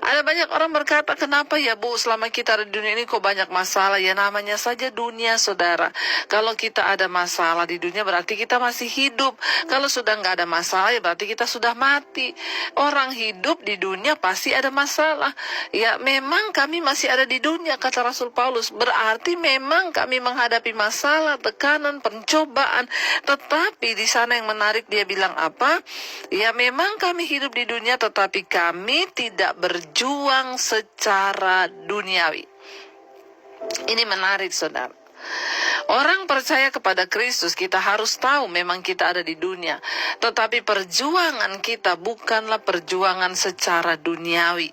Ada banyak orang berkata, kenapa ya Bu, selama kita ada di dunia ini kok banyak masalah? Ya namanya saja dunia, saudara. Kalau kita ada masalah di dunia berarti kita masih hidup. Kalau sudah nggak ada masalah ya berarti kita sudah mati. Orang hidup di dunia pasti ada masalah. Ya memang kami masih ada di dunia, kata Rasul Paulus. Berarti memang kami menghadapi masalah, tekanan, pencobaan. Tetapi di sana yang menarik, dia bilang apa? Ya memang kami hidup di dunia tetapi kami tidak berjuang secara duniawi. Ini menarik, saudara. Orang percaya kepada Kristus, kita harus tahu memang kita ada di dunia. Tetapi perjuangan kita bukanlah perjuangan secara duniawi.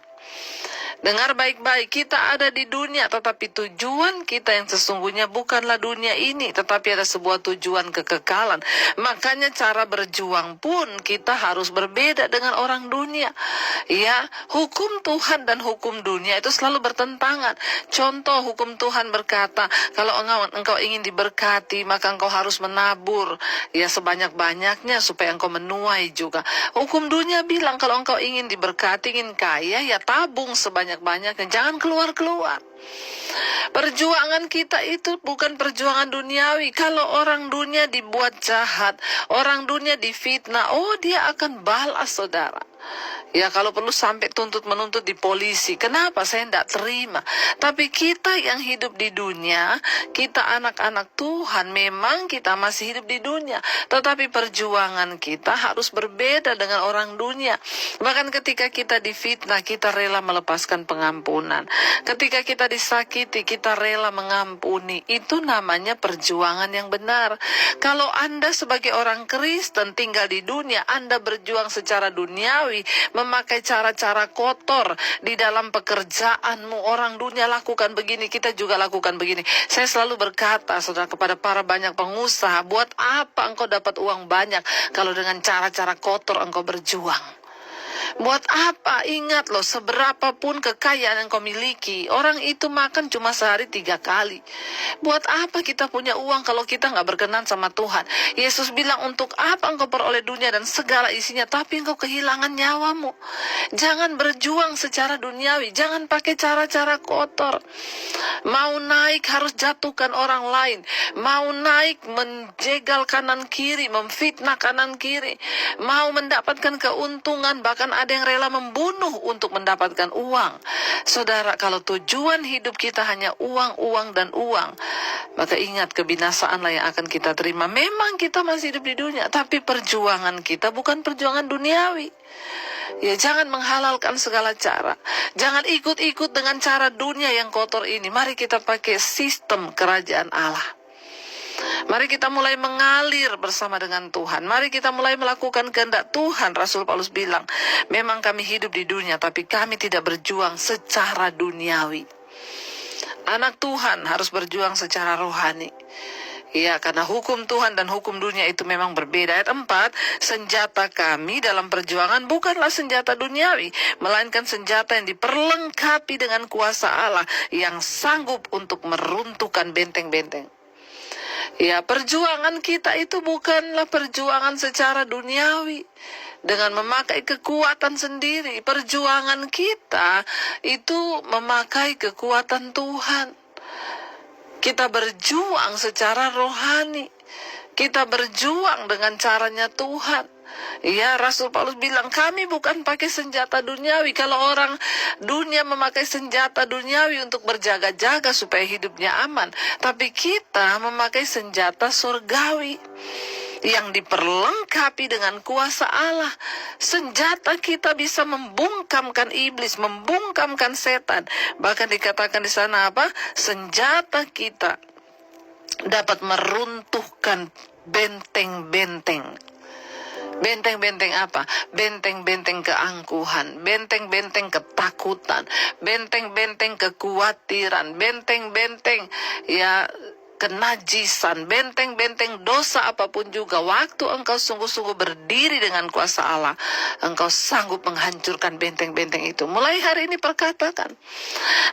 Dengar baik-baik, kita ada di dunia, tetapi tujuan kita yang sesungguhnya bukanlah dunia ini, tetapi ada sebuah tujuan kekekalan. Makanya cara berjuang pun kita harus berbeda dengan orang dunia. Ya, hukum Tuhan dan hukum dunia itu selalu bertentangan. Contoh, hukum Tuhan berkata, kalau engkau ingin diberkati, maka engkau harus menabur ya sebanyak-banyaknya supaya engkau menuai juga. Hukum dunia bilang kalau engkau ingin diberkati, ingin kaya, ya tabung sebanyak-banyaknya, jangan keluar-keluar. Perjuangan kita itu bukan perjuangan duniawi. Kalau orang dunia dibuat jahat, orang dunia difitnah, oh dia akan balas, saudara. Ya kalau perlu sampai menuntut di polisi. Kenapa saya tidak terima? Tapi kita yang hidup di dunia, kita anak-anak Tuhan, memang kita masih hidup di dunia. Tetapi perjuangan kita harus berbeda dengan orang dunia. Bahkan ketika kita difitnah, kita rela melepaskan pengampunan. Ketika kita disakiti, kita rela mengampuni. Itu namanya perjuangan yang benar. Kalau Anda sebagai orang Kristen tinggal di dunia, Anda berjuang secara duniawi, memakai cara-cara kotor di dalam pekerjaanmu. Orang dunia lakukan begini, kita juga lakukan begini. Saya selalu berkata, saudara, kepada para banyak pengusaha, buat apa engkau dapat uang banyak kalau dengan cara-cara kotor engkau berjuang? Buat apa? Ingat loh, seberapapun kekayaan yang kau miliki, orang itu makan cuma sehari 3 kali. Buat apa kita punya uang kalau kita nggak berkenan sama Tuhan? Yesus bilang, untuk apa engkau peroleh dunia dan segala isinya, tapi engkau kehilangan nyawamu? Jangan berjuang secara duniawi, jangan pakai cara-cara kotor. Mau naik harus jatuhkan orang lain. Mau naik menjegal kanan kiri, memfitnah kanan kiri. Mau mendapatkan keuntungan, bahkan ada yang rela membunuh untuk mendapatkan uang. Saudara, kalau tujuan hidup kita hanya uang, uang, dan uang, maka ingat, kebinasaanlah yang akan kita terima. Memang kita masih hidup di dunia, tapi perjuangan kita bukan perjuangan duniawi. Ya, jangan menghalalkan segala cara. Jangan ikut-ikut dengan cara dunia yang kotor ini. Mari kita pakai sistem kerajaan Allah. Mari kita mulai mengalir bersama dengan Tuhan. Mari kita mulai melakukan kehendak Tuhan. Rasul Paulus bilang, memang kami hidup di dunia, tapi kami tidak berjuang secara duniawi. Anak Tuhan harus berjuang secara rohani. Ya, karena hukum Tuhan dan hukum dunia itu memang berbeda. Ayat 4, senjata kami dalam perjuangan bukanlah senjata duniawi, melainkan senjata yang diperlengkapi dengan kuasa Allah yang sanggup untuk meruntuhkan benteng-benteng. Ya, perjuangan kita itu bukanlah perjuangan secara duniawi dengan memakai kekuatan sendiri. Perjuangan kita itu memakai kekuatan Tuhan. Kita berjuang secara rohani. Kita berjuang dengan caranya Tuhan. Ya, Rasul Paulus bilang, kami bukan pakai senjata duniawi. Kalau orang dunia memakai senjata duniawi untuk berjaga-jaga supaya hidupnya aman, tapi kita memakai senjata surgawi yang diperlengkapi dengan kuasa Allah. Senjata kita bisa membungkamkan iblis, membungkamkan setan. Bahkan dikatakan di sana apa? Senjata kita dapat meruntuhkan benteng-benteng. Benteng-benteng apa? Benteng-benteng keangkuhan, benteng-benteng ketakutan, benteng-benteng kekhawatiran, benteng-benteng ya kenajisan, benteng-benteng dosa apapun juga, waktu engkau sungguh-sungguh berdiri dengan kuasa Allah, engkau sanggup menghancurkan benteng-benteng itu. Mulai hari ini perkatakan,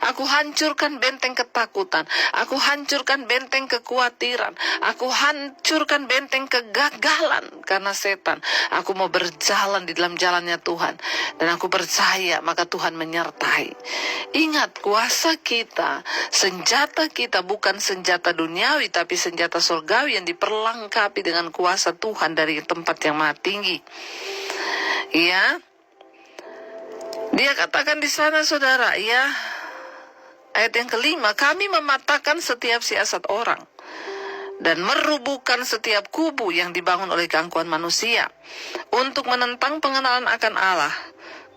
aku hancurkan benteng ketakutan, aku hancurkan benteng kekhawatiran, aku hancurkan benteng kegagalan karena setan. Aku mau berjalan di dalam jalannya Tuhan, dan aku percaya maka Tuhan menyertai. Ingat, kuasa kita, senjata kita bukan senjata duniawi, tapi senjata surgawi yang diperlengkapi dengan kuasa Tuhan dari tempat yang maha tinggi. Ya, dia katakan di sana, saudara, ya, ayat yang kelima, kami mematahkan setiap siasat orang dan merubuhkan setiap kubu yang dibangun oleh keangkuhan manusia untuk menentang pengenalan akan Allah.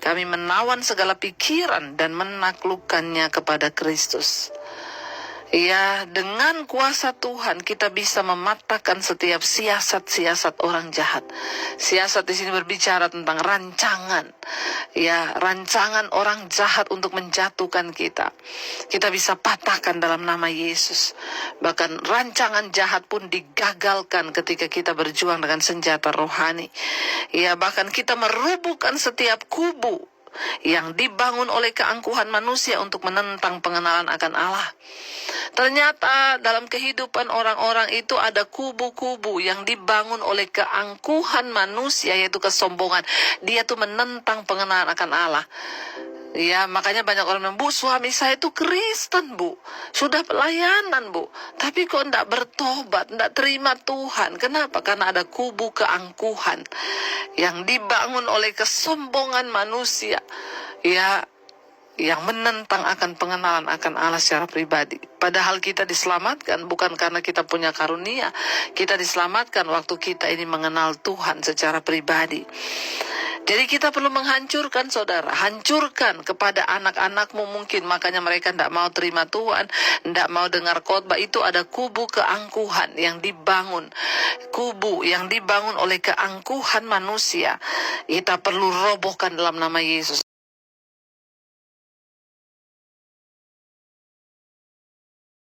Kami menawan segala pikiran dan menaklukkannya kepada Kristus. Ya, dengan kuasa Tuhan kita bisa mematahkan setiap siasat-siasat orang jahat. Siasat di sini berbicara tentang rancangan. Ya, rancangan orang jahat untuk menjatuhkan kita. Kita bisa patahkan dalam nama Yesus. Bahkan rancangan jahat pun digagalkan ketika kita berjuang dengan senjata rohani. Ya, bahkan kita merubuhkan setiap kubu yang dibangun oleh keangkuhan manusia untuk menentang pengenalan akan Allah. Ternyata dalam kehidupan orang-orang itu ada kubu-kubu yang dibangun oleh keangkuhan manusia, yaitu kesombongan. Dia tuh menentang pengenalan akan Allah. Ya, makanya banyak orang bilang, Bu, suami saya itu Kristen, Bu. Sudah pelayanan, Bu. Tapi kok enggak bertobat, enggak terima Tuhan. Kenapa? Karena ada kubu keangkuhan yang dibangun oleh kesombongan manusia. Ya, yang menentang akan pengenalan akan Allah secara pribadi. Padahal kita diselamatkan bukan karena kita punya karunia. Kita diselamatkan waktu kita ini mengenal Tuhan secara pribadi. Jadi kita perlu menghancurkan, saudara. Hancurkan kepada anak-anakmu mungkin. Makanya mereka tidak mau terima Tuhan, tidak mau dengar khotbah. Itu ada kubu keangkuhan yang dibangun. Kubu yang dibangun oleh keangkuhan manusia. Kita perlu robohkan dalam nama Yesus.